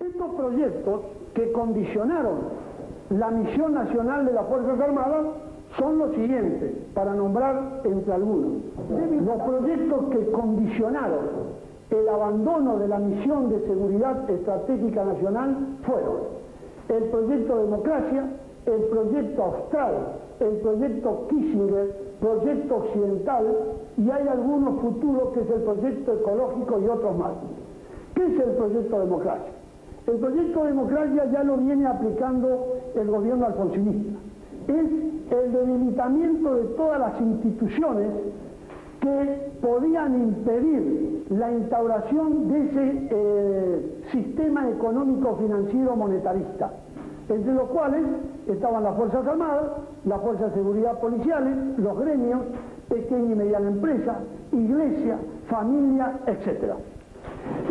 Estos proyectos que condicionaron la misión nacional de las Fuerzas Armadas son los siguientes, para nombrar entre algunos. Los proyectos que condicionaron el abandono de la misión de seguridad estratégica nacional fueron el proyecto Democracia, el proyecto Austral, el proyecto Kissinger, proyecto Occidental, y hay algunos futuros que es el proyecto ecológico y otros más. ¿Qué es el proyecto Democracia? El proyecto Democracia ya lo viene aplicando el gobierno alfonsinista. Es el debilitamiento de todas las instituciones que podían impedir la instauración de ese sistema económico financiero monetarista, entre los cuales estaban las Fuerzas Armadas, las Fuerzas de Seguridad Policiales, los gremios, pequeña y mediana empresa, iglesia, familia, etc.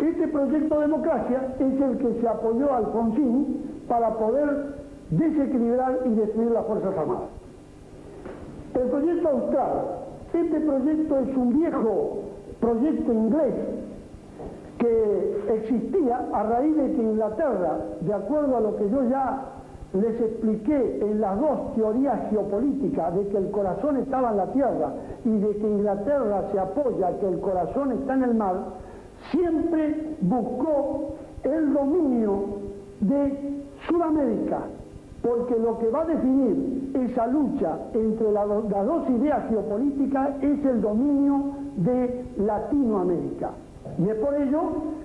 Este proyecto Democracia es el que se apoyó a Alfonsín para poder desequilibrar y destruir las Fuerzas Armadas. El proyecto Austral, este proyecto es un viejo proyecto inglés que existía a raíz de que Inglaterra, de acuerdo a lo que yo ya les expliqué en las dos teorías geopolíticas, de que el corazón estaba en la tierra y de que Inglaterra se apoya que el corazón está en el mar, siempre buscó el dominio de Sudamérica, porque lo que va a definir esa lucha entre las dos ideas geopolíticas es el dominio de Latinoamérica. Y es por ello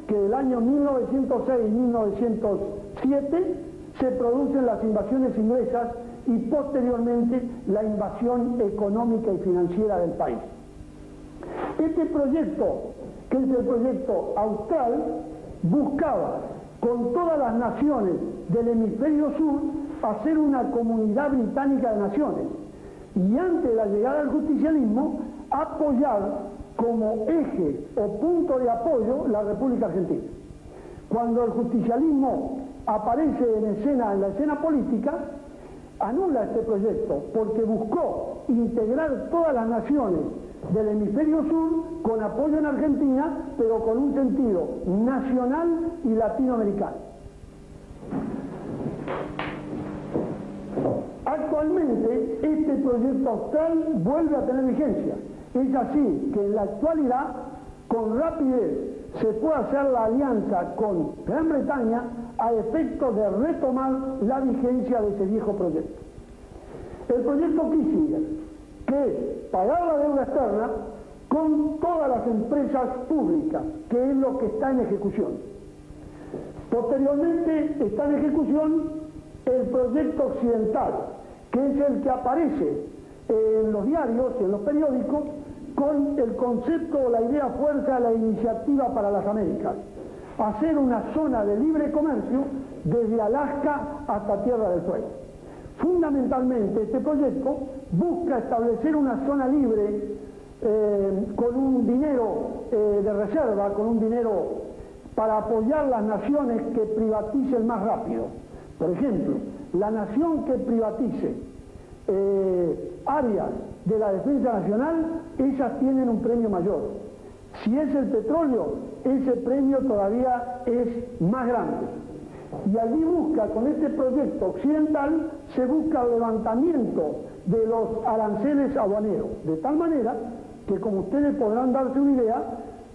que el año 1906 y 1907 se producen las invasiones inglesas y posteriormente la invasión económica y financiera del país. Este proyecto, que es el proyecto Austral, buscaba con todas las naciones del hemisferio sur hacer una comunidad británica de naciones y antes de la llegada del justicialismo apoyar como eje o punto de apoyo la República Argentina. Cuando el justicialismo aparece en la escena política, anula este proyecto porque buscó integrar todas las naciones del hemisferio sur con apoyo en Argentina, pero con un sentido nacional y latinoamericano. Actualmente este proyecto austral vuelve a tener vigencia. Es así que en la actualidad, con rapidez, se puede hacer la alianza con Gran Bretaña a efecto de retomar la vigencia de ese viejo proyecto. El proyecto Kissinger, que es pagar la deuda externa con todas las empresas públicas, que es lo que está en ejecución. Posteriormente está en ejecución el proyecto Occidental, que es el que aparece en los diarios y en los periódicos con el concepto o la idea fuerza de la iniciativa para las Américas, hacer una zona de libre comercio desde Alaska hasta Tierra del Fuego. Fundamentalmente este proyecto busca establecer una zona libre con un dinero de reserva, con un dinero para apoyar las naciones que privaticen más rápido. Por ejemplo, la nación que privatice áreas de la defensa nacional, esas tienen un premio mayor. Si es el petróleo, ese premio todavía es más grande. Y allí busca, con este proyecto occidental, se busca el levantamiento de los aranceles aduaneros, de tal manera que, como ustedes podrán darse una idea,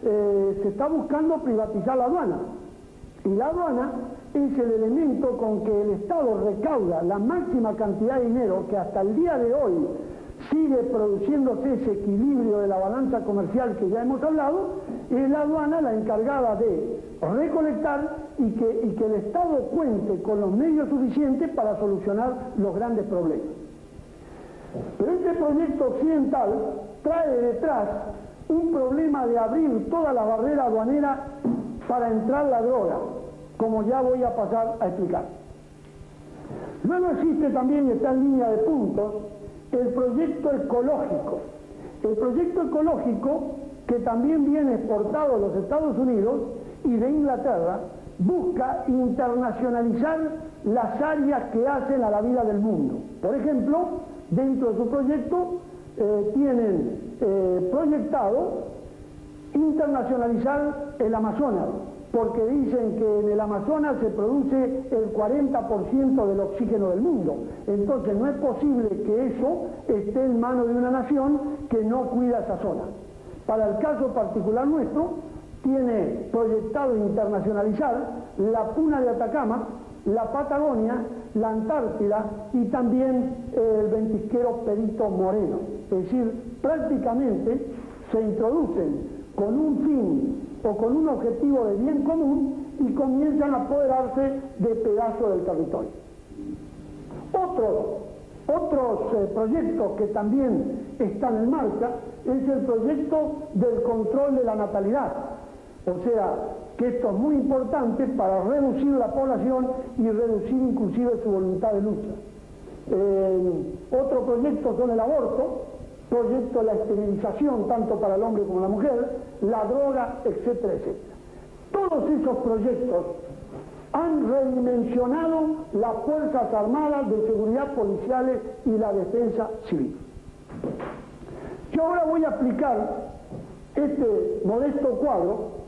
se está buscando privatizar la aduana. Y la aduana es el elemento con que el Estado recauda la máxima cantidad de dinero que hasta el día de hoy sigue produciéndose ese equilibrio de la balanza comercial que ya hemos hablado. Es la aduana la encargada de recolectar y que el Estado cuente con los medios suficientes para solucionar los grandes problemas. Pero este proyecto occidental trae detrás un problema de abrir toda la barrera aduanera para entrar la droga, como ya voy a pasar a explicar. Luego existe también, y está en línea de puntos, el proyecto ecológico. El proyecto ecológico, que también viene exportado a los Estados Unidos y de Inglaterra, busca internacionalizar las áreas que hacen a la vida del mundo. Por ejemplo, dentro de su proyecto tienen proyectado internacionalizar el Amazonas, porque dicen que en el Amazonas se produce el 40% del oxígeno del mundo. Entonces no es posible que eso esté en manos de una nación que no cuida esa zona. Para el caso particular nuestro, tiene proyectado internacionalizar la Puna de Atacama, la Patagonia, la Antártida y también el ventisquero Perito Moreno. Es decir, prácticamente se introducen con un fin o con un objetivo de bien común y comienzan a apoderarse de pedazos del territorio. Otros proyectos que también están en marcha es el proyecto del control de la natalidad. O sea, que esto es muy importante para reducir la población y reducir inclusive su voluntad de lucha. Otro proyecto son el aborto, proyecto de la esterilización tanto para el hombre como la mujer, la droga, etcétera, etcétera. Todos esos proyectos han redimensionado las Fuerzas Armadas de Seguridad Policiales y la Defensa Civil. Yo ahora voy a aplicar este modesto cuadro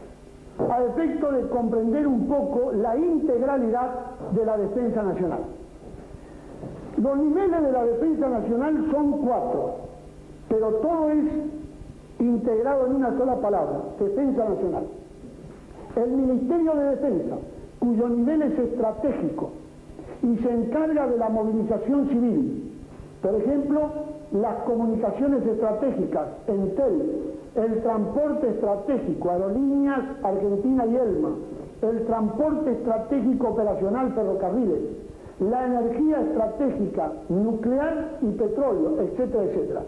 a efecto de comprender un poco la integralidad de la defensa nacional. Los niveles de la defensa nacional son 4, pero todo es integrado en una sola palabra: defensa nacional. El Ministerio de Defensa, cuyo nivel es estratégico y se encarga de la movilización civil, por ejemplo, las comunicaciones estratégicas, Entel, el transporte estratégico, Aerolíneas Argentina y Elma, el transporte estratégico operacional, ferrocarriles, la energía estratégica, nuclear y petróleo, etcétera, etcétera.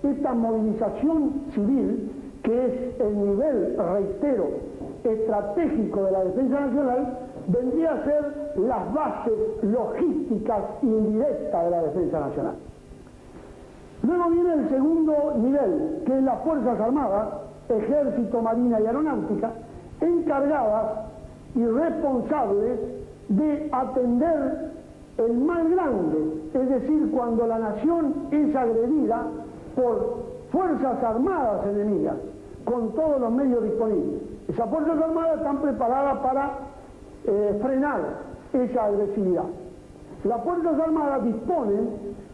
Esta movilización civil, que es el nivel, reitero, estratégico de la defensa nacional, vendría a ser las bases logísticas indirectas de la defensa nacional. Luego viene el segundo nivel, que es las Fuerzas Armadas, Ejército, Marina y Aeronáutica, encargadas y responsables de atender el mal grande, es decir, cuando la nación es agredida por Fuerzas Armadas enemigas, con todos los medios disponibles. Esas Fuerzas Armadas están preparadas para frenar esa agresividad. Las Fuerzas Armadas disponen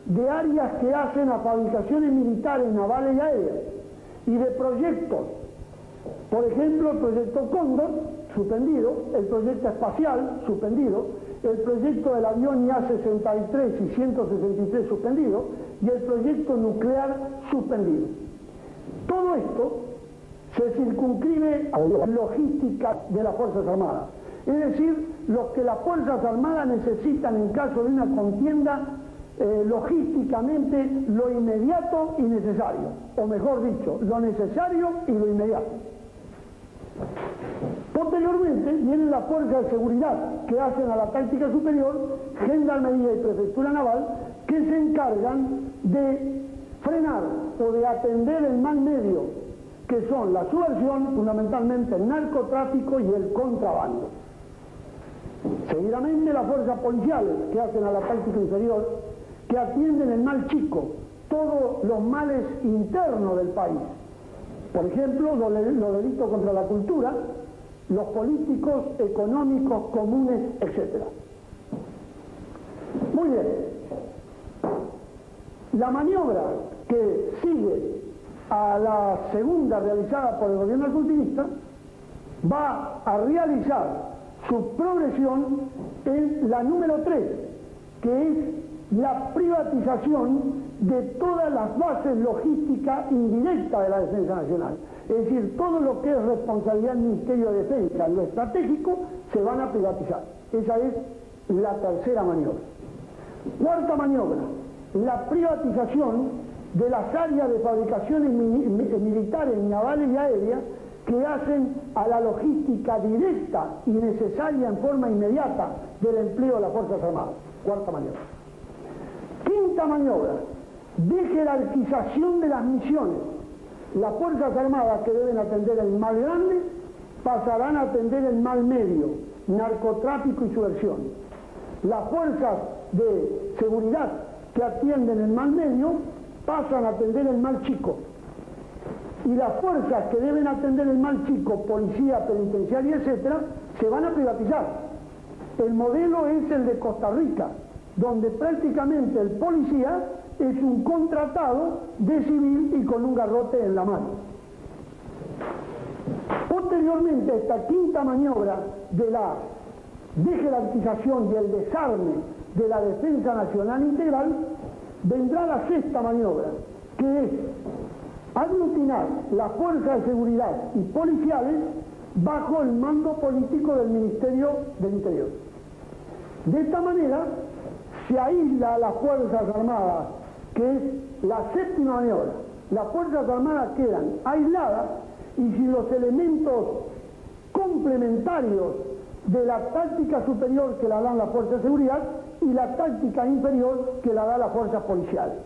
de áreas que hacen a fabricaciones militares, navales y aéreas, y de proyectos. Por ejemplo, el proyecto Cóndor, suspendido; el proyecto espacial, suspendido; el proyecto del avión IA-63 y 163, suspendido; y el proyecto nuclear, suspendido. Todo esto se circunscribe a la logística de las Fuerzas Armadas, es decir, lo que las Fuerzas Armadas necesitan en caso de una contienda, logísticamente lo inmediato y necesario, o mejor dicho, lo necesario y lo inmediato. Posteriormente vienen las fuerzas de seguridad, que hacen a la táctica superior, Gendarmería y Prefectura Naval, que se encargan de frenar o de atender el mal medio, que son la subversión, fundamentalmente el narcotráfico y el contrabando. Seguidamente las fuerzas policiales, que hacen a la táctica inferior, que atienden el mal chico, todos los males internos del país. Por ejemplo, los delitos contra la cultura, los políticos, económicos, comunes, etc. Muy bien. La maniobra que sigue a la segunda realizada por el gobierno argentinista va a realizar su progresión en la número 3, que es la privatización de todas las bases logísticas indirectas de la defensa nacional. Es decir, todo lo que es responsabilidad del Ministerio de Defensa, lo estratégico, se van a privatizar. Esa es la tercera maniobra. Cuarta maniobra, la privatización de las áreas de fabricaciones militares, navales y aéreas, que hacen a la logística directa y necesaria en forma inmediata del empleo de las Fuerzas Armadas. Cuarta maniobra. Quinta maniobra, de jerarquización de las misiones. Las Fuerzas Armadas, que deben atender el mal grande, pasarán a atender el mal medio, narcotráfico y subversión. Las fuerzas de seguridad, que atienden el mal medio, pasan a atender el mal chico. y las fuerzas que deben atender el mal chico, policía, penitenciaria, etcétera, se van a privatizar. El modelo es el de Costa Rica, donde prácticamente el policía es un contratado de civil y con un garrote en la mano. Posteriormente a esta quinta maniobra de la dejerarquización y el desarme de la defensa nacional integral, vendrá la sexta maniobra, que es aglutinar las fuerzas de seguridad y policiales bajo el mando político del Ministerio del Interior. De esta manera se aísla a las Fuerzas Armadas, que es la séptima maniobra. Las Fuerzas Armadas quedan aisladas y sin los elementos complementarios de la táctica superior que la dan las fuerzas de seguridad y la táctica inferior que la da las fuerzas policiales.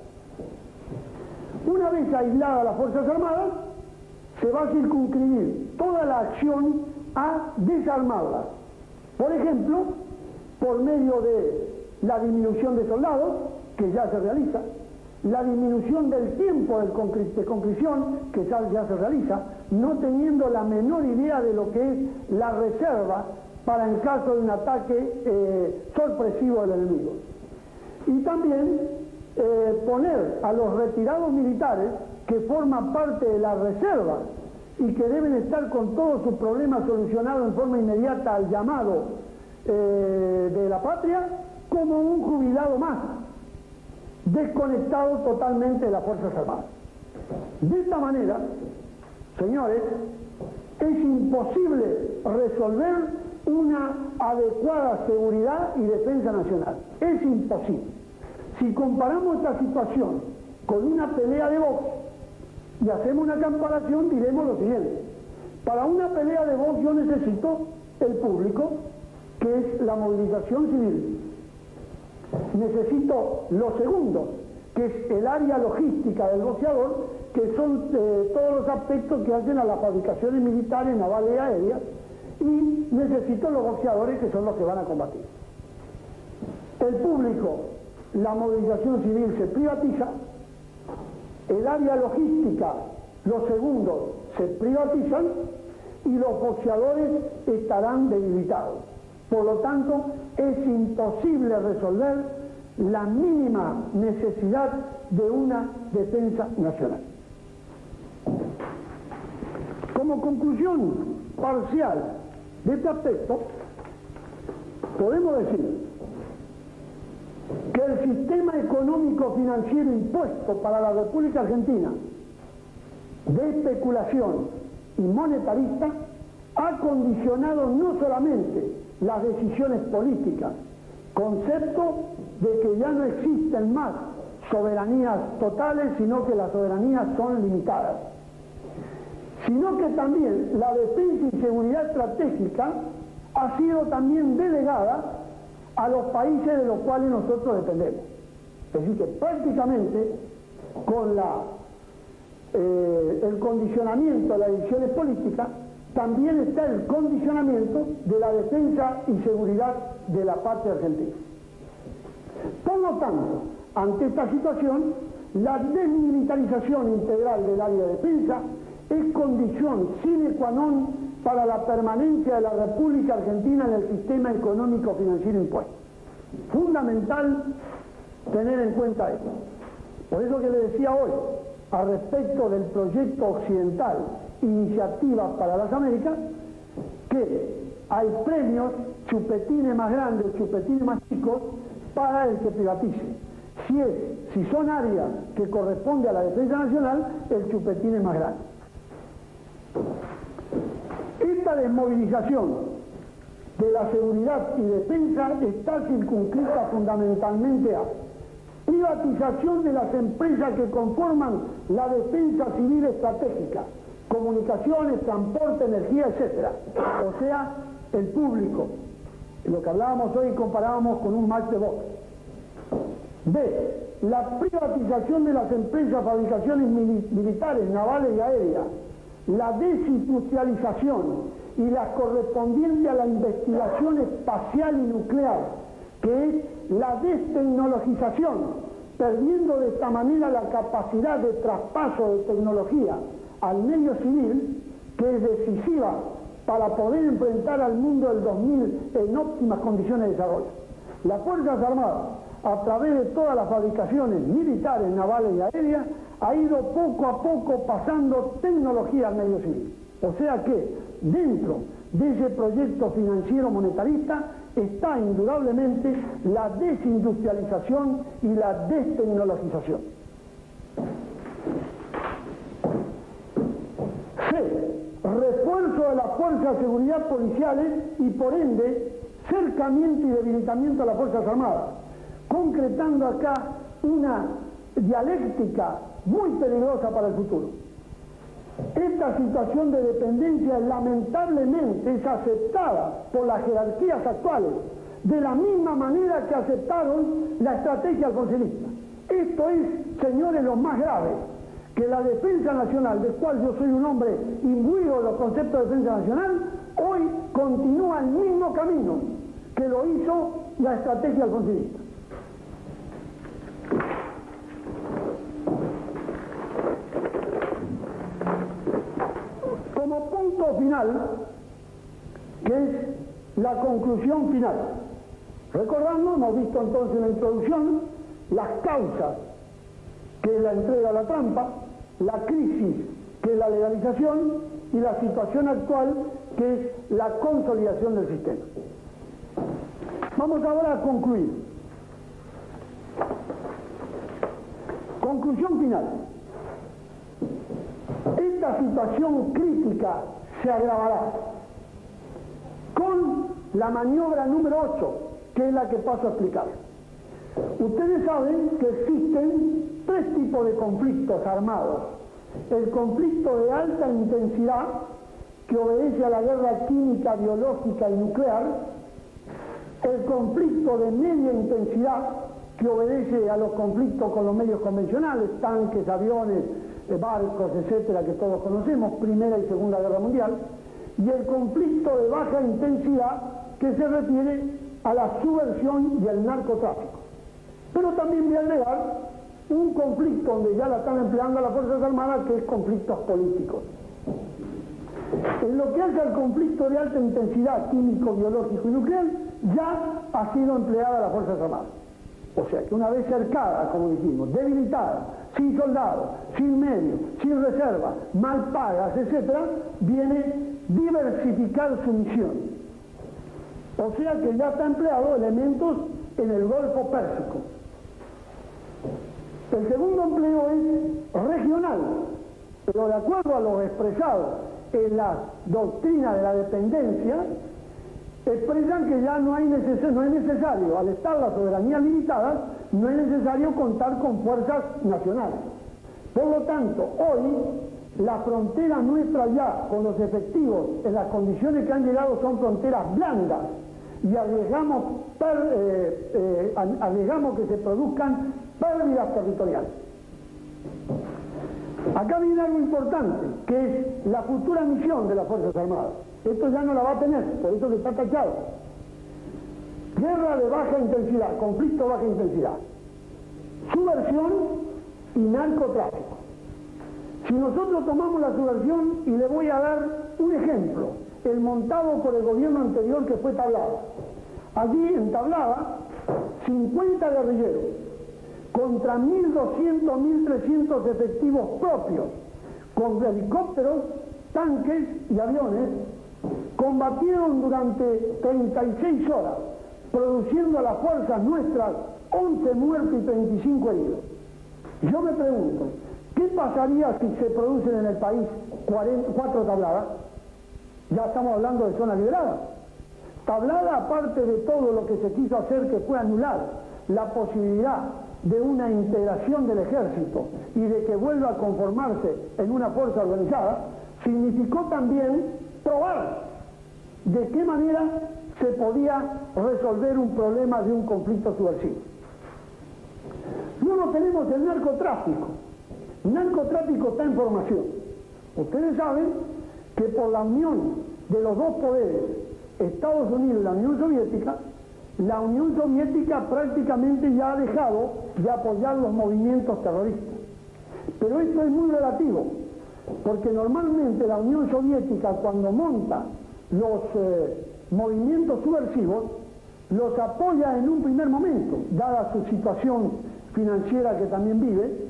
Una vez aisladas las Fuerzas Armadas, se va a circunscribir toda la acción a desarmarlas. Por ejemplo, por medio de la disminución de soldados, que ya se realiza, la disminución del tiempo de conscripción, que ya se realiza, no teniendo la menor idea de lo que es la reserva para el caso de un ataque sorpresivo del enemigo. Y también poner a los retirados militares, que forman parte de la reserva y que deben estar con todos sus problemas solucionados en forma inmediata al llamado de la patria, como un jubilado más, desconectado totalmente de las Fuerzas Armadas. De esta manera, señores, es imposible resolver una adecuada seguridad y defensa nacional. Es imposible. Si comparamos esta situación con una pelea de box y hacemos una comparación, diremos lo siguiente. Para una pelea de box yo necesito el público, que es la movilización civil. Necesito los segundos, que es el área logística del boxeador, que son todos los aspectos que hacen a las fabricaciones militares, navales y aéreas, y necesito los boxeadores, que son los que van a combatir. El público, la movilización civil se privatiza, el área logística, los segundos se privatizan y los boxeadores estarán debilitados. Por lo tanto, es imposible resolver la mínima necesidad de una defensa nacional. Como conclusión parcial de este aspecto, podemos decir que el sistema económico financiero impuesto para la República Argentina de especulación y monetarista ha condicionado no solamente las decisiones políticas, concepto de que ya no existen más soberanías totales, sino que las soberanías son limitadas, sino que también la defensa y seguridad estratégica ha sido también delegada a los países de los cuales nosotros dependemos. Es decir, que prácticamente con el condicionamiento de las decisiones políticas también está el condicionamiento de la defensa y seguridad de la patria argentina. Por lo tanto, ante esta situación, la desmilitarización integral del área de defensa es condición sine qua non para la permanencia de la República Argentina en el sistema económico financiero impuesto. Fundamental tener en cuenta esto. Por eso que le decía hoy, al respecto del proyecto occidental Iniciativas para las Américas, que hay premios, chupetines más grandes, chupetines más chicos, para el que privatice. Si son áreas que corresponden a la defensa nacional, el chupetín es más grande. Esta desmovilización de la seguridad y defensa está circunscrita fundamentalmente a privatización de las empresas que conforman la defensa civil estratégica, comunicaciones, transporte, energía, etc. O sea, el público, lo que hablábamos hoy y comparábamos con un match de box. B. La privatización de las empresas, fabricaciones militares, navales y aéreas, la desindustrialización y la correspondiente a la investigación espacial y nuclear, que es la destecnologización, perdiendo de esta manera la capacidad de traspaso de tecnología al medio civil, que es decisiva para poder enfrentar al mundo del 2000 en óptimas condiciones de desarrollo. Las Fuerzas Armadas, a través de todas las fabricaciones militares, navales y aéreas, ha ido poco a poco pasando tecnología al medio civil. O sea que dentro de ese proyecto financiero monetarista está indudablemente la desindustrialización y la destecnologización. Refuerzo de las fuerzas de seguridad policiales y por ende cercamiento y debilitamiento de las Fuerzas Armadas, concretando acá una dialéctica muy peligrosa para el futuro. Esta situación de dependencia lamentablemente es aceptada por las jerarquías actuales de la misma manera que aceptaron la estrategia alfonsinista. Esto es, señores, lo más grave, que la defensa nacional, del cual yo soy un hombre imbuido de los conceptos de defensa nacional, hoy continúa el mismo camino que lo hizo la estrategia alfonsinista. Como punto final, que es la conclusión final, recordando, hemos visto entonces en la introducción las causas, que es la entrega a la trampa, la crisis, que es la legalización, y la situación actual, que es la consolidación del sistema. Vamos ahora a concluir. Conclusión final. Esta situación crítica se agravará con la maniobra número 8, que es la que paso a explicar. Ustedes saben que existen tres tipos de conflictos armados. El conflicto de alta intensidad, que obedece a la guerra química, biológica y nuclear. El conflicto de media intensidad, que obedece a los conflictos con los medios convencionales, tanques, aviones, barcos, etcétera, que todos conocemos, Primera y Segunda Guerra Mundial. Y el conflicto de baja intensidad, que se refiere a la subversión y al narcotráfico. Pero también voy a agregar un conflicto donde ya la están empleando las Fuerzas Armadas, que es conflictos políticos. En lo que hace al conflicto de alta intensidad, químico, biológico y nuclear, ya ha sido empleada las Fuerzas Armadas. O sea que una vez cercada, como dijimos, debilitada, sin soldados, sin medios, sin reservas, mal pagas, etcétera, viene diversificar su misión. O sea que ya está empleado elementos en el Golfo Pérsico. El segundo empleo es regional, pero de acuerdo a lo expresado en la doctrina de la dependencia, expresan que ya no es necesario, al estar la soberanía limitada, no es necesario contar con fuerzas nacionales. Por lo tanto, hoy la frontera nuestra ya con los efectivos en las condiciones que han llegado son fronteras blandas y arriesgamos que se produzcan pérdidas territoriales. Acá viene algo importante, que es la futura misión de las Fuerzas Armadas. Esto ya no la va a tener, por eso que está tachado. Guerra de baja intensidad, conflicto de baja intensidad, subversión y narcotráfico. Si nosotros tomamos la subversión, y le voy a dar un ejemplo, el montado por el gobierno anterior, que fue Tablada. Allí en Tablada, 50 guerrilleros contra 1.200, 1.300 efectivos propios, con helicópteros, tanques y aviones, combatieron durante 36 horas, produciendo a las fuerzas nuestras 11 muertos y 35 heridos. Yo me pregunto, ¿qué pasaría si se producen en el país 4 Tabladas? Ya estamos hablando de zona liberada. Tablada, aparte de todo lo que se quiso hacer, que fue anular la posibilidad de una integración del ejército y de que vuelva a conformarse en una fuerza organizada, significó también probar de qué manera se podía resolver un problema de un conflicto subversivo. Luego tenemos el narcotráfico. El narcotráfico está en formación. Ustedes saben que por la unión de los dos poderes, Estados Unidos y la Unión Soviética prácticamente ya ha dejado de apoyar los movimientos terroristas. Pero esto es muy relativo, porque normalmente la Unión Soviética, cuando monta los movimientos subversivos, los apoya en un primer momento, dada su situación financiera que también vive,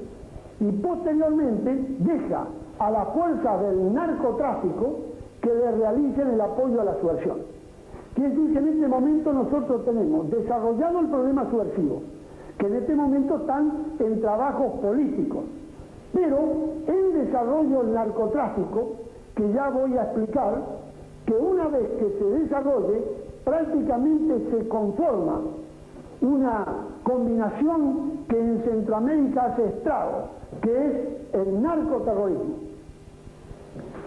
y posteriormente deja a la fuerza del narcotráfico que le realicen el apoyo a la subversión. Quiere decir que en este momento nosotros tenemos desarrollado el problema subversivo, que en este momento están en trabajos políticos, pero en desarrollo el narcotráfico, que ya voy a explicar, que una vez que se desarrolle, prácticamente se conforma una combinación que en Centroamérica hace estrago, que es el narcoterrorismo.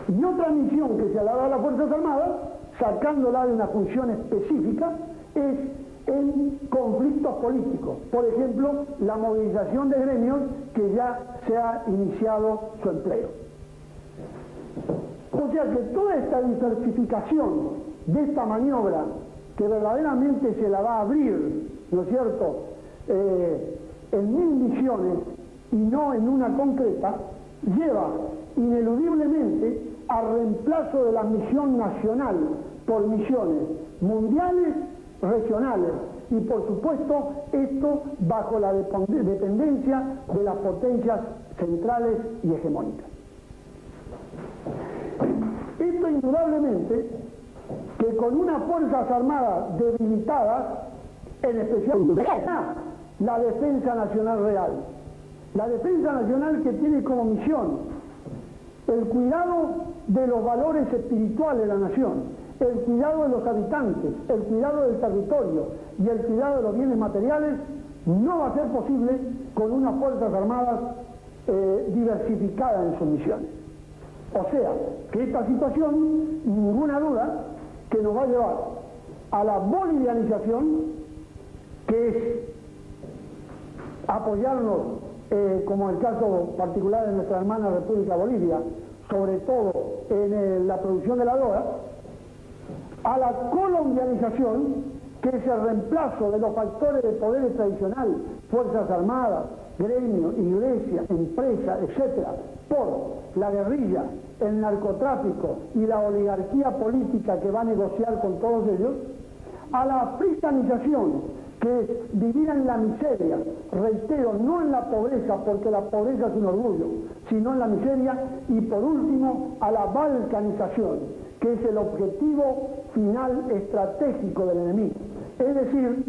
Y otra misión que se le da a las Fuerzas Armadas, sacándola de una función específica, es en conflictos políticos. Por ejemplo, la movilización de gremios, que ya se ha iniciado su empleo. O sea que toda esta diversificación de esta maniobra, que verdaderamente se la va a abrir, ¿no es cierto?, en 1000 misiones y no en una concreta, lleva ineludiblemente al reemplazo de la misión nacional por misiones mundiales, regionales, y por supuesto esto bajo la dependencia de las potencias centrales y hegemónicas. Esto indudablemente que con unas Fuerzas Armadas debilitadas, en especial la defensa nacional real, la defensa nacional que tiene como misión el cuidado de los valores espirituales de la nación, el cuidado de los habitantes, el cuidado del territorio y el cuidado de los bienes materiales, no va a ser posible con unas Fuerzas Armadas diversificadas en sus misiones. O sea, que esta situación, ninguna duda, que nos va a llevar a la bolivianización, que es apoyarnos, como el caso particular de nuestra hermana República Bolivia, sobre todo en la producción de la droga, a la colombianización, que es el reemplazo de los factores de poder tradicional, Fuerzas Armadas, gremios, iglesia, empresa, etcétera, por la guerrilla, el narcotráfico y la oligarquía política que va a negociar con todos ellos, a la africanización, que es vivir en la miseria, reitero, no en la pobreza, porque la pobreza es un orgullo, sino en la miseria, y por último a la balcanización, que es el objetivo final estratégico del enemigo. Es decir,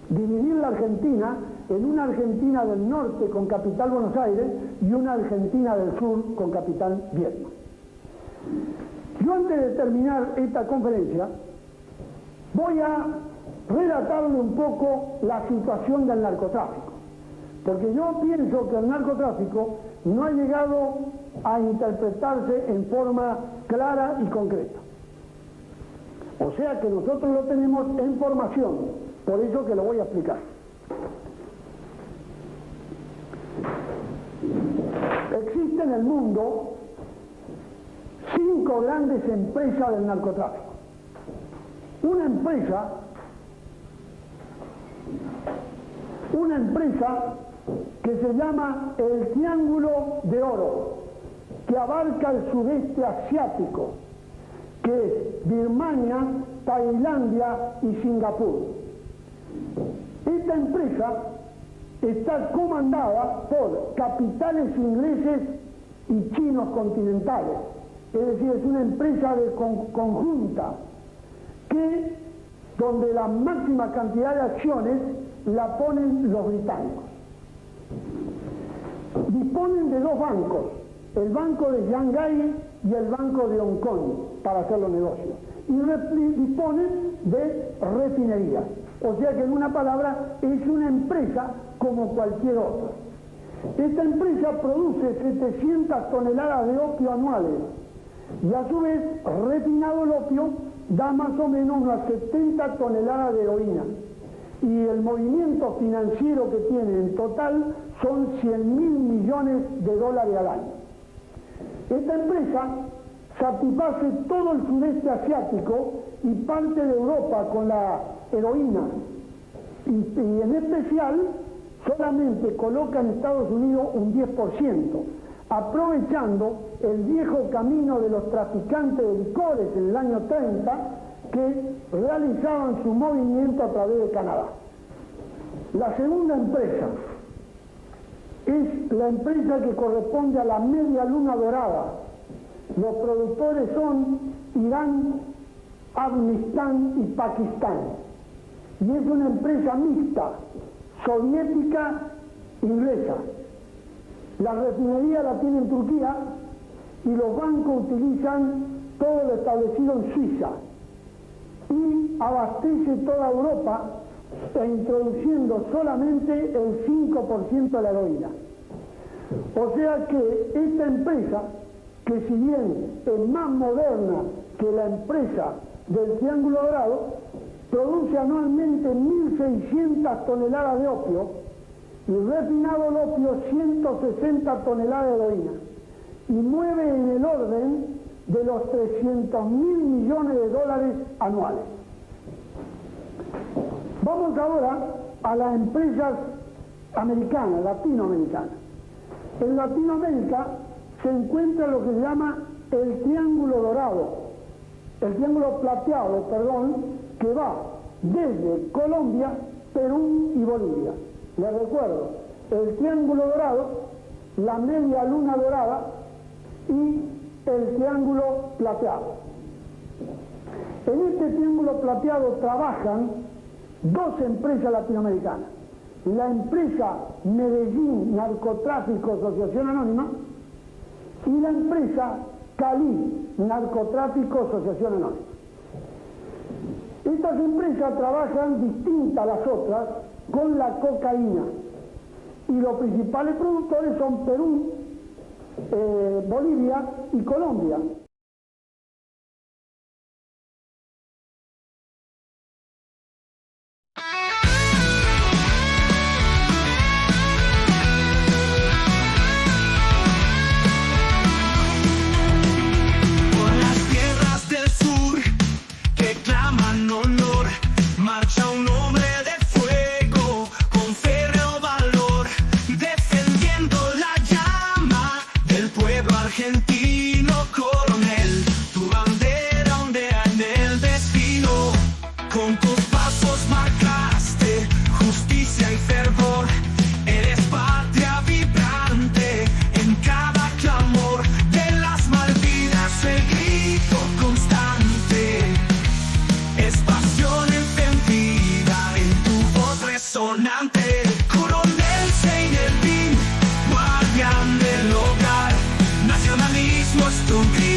dividir la Argentina en una Argentina del norte con capital Buenos Aires y una Argentina del sur con capital Vietnam. Yo, antes de terminar esta conferencia, voy a relatarle un poco la situación del narcotráfico, porque yo pienso que el narcotráfico no ha llegado a interpretarse en forma clara y concreta. O sea que nosotros lo tenemos en formación, por eso que lo voy a explicar. Existen en el mundo 5 grandes empresas del narcotráfico. Una empresa que se llama el Triángulo de Oro, que abarca el sudeste asiático, que es Birmania, Tailandia y Singapur. Esta empresa está comandada por capitales ingleses y chinos continentales, es decir, es una empresa conjunta donde la máxima cantidad de acciones la ponen los británicos. Disponen de 2 bancos, el Banco de Shanghái y el Banco de Hong Kong, para hacer los negocios, y disponen de refinerías. O sea que, en una palabra, es una empresa como cualquier otra. Esta empresa produce 700 toneladas de opio anuales, y a su vez, refinado el opio da más o menos unas 70 toneladas de heroína, y el movimiento financiero que tiene en total son 100.000 millones de dólares al año. Esta empresa satisface todo el sudeste asiático y parte de Europa con la heroína, y en especial solamente coloca en Estados Unidos un 10%, aprovechando el viejo camino de los traficantes de licores en el año 30 que realizaban su movimiento a través de Canadá. La segunda empresa es la empresa que corresponde a la Media Luna Dorada. Los productores son Irán, Afganistán y Pakistán. Y es una empresa mixta, soviética, inglesa. La refinería la tiene en Turquía y los bancos utilizan todo lo establecido en Suiza. Y abastece toda Europa introduciendo solamente el 5% de la heroína. O sea que esta empresa, que si bien es más moderna que la empresa del Triángulo Dorado, produce anualmente 1.600 toneladas de opio y refinado el opio 160 toneladas de heroína y mueve en el orden de los 300.000 millones de dólares anuales. Vamos ahora a las empresas americanas, latinoamericanas. En Latinoamérica se encuentra lo que se llama el Triángulo Dorado, el Triángulo Plateado, perdón, que va desde Colombia, Perú y Bolivia. Les recuerdo, el Triángulo Dorado, la Media Luna Dorada y el Triángulo Plateado. En este Triángulo Plateado trabajan dos empresas latinoamericanas. La empresa Medellín Narcotráfico Asociación Anónima y la empresa Cali Narcotráfico Asociación Anónima. Estas empresas trabajan distintas a las otras con la cocaína y los principales productores son Perú, Bolivia y Colombia. Argentino coronel, tu bandera ondea en el destino. Con tus pasos marcaste justicia y fervor. Eres patria vibrante en cada clamor. De las Malvinas el grito constante. Es pasión encendida en tu voz resonante. Coronel Zeynelbin, guardián del hogar. Nacionalismo es tu grito.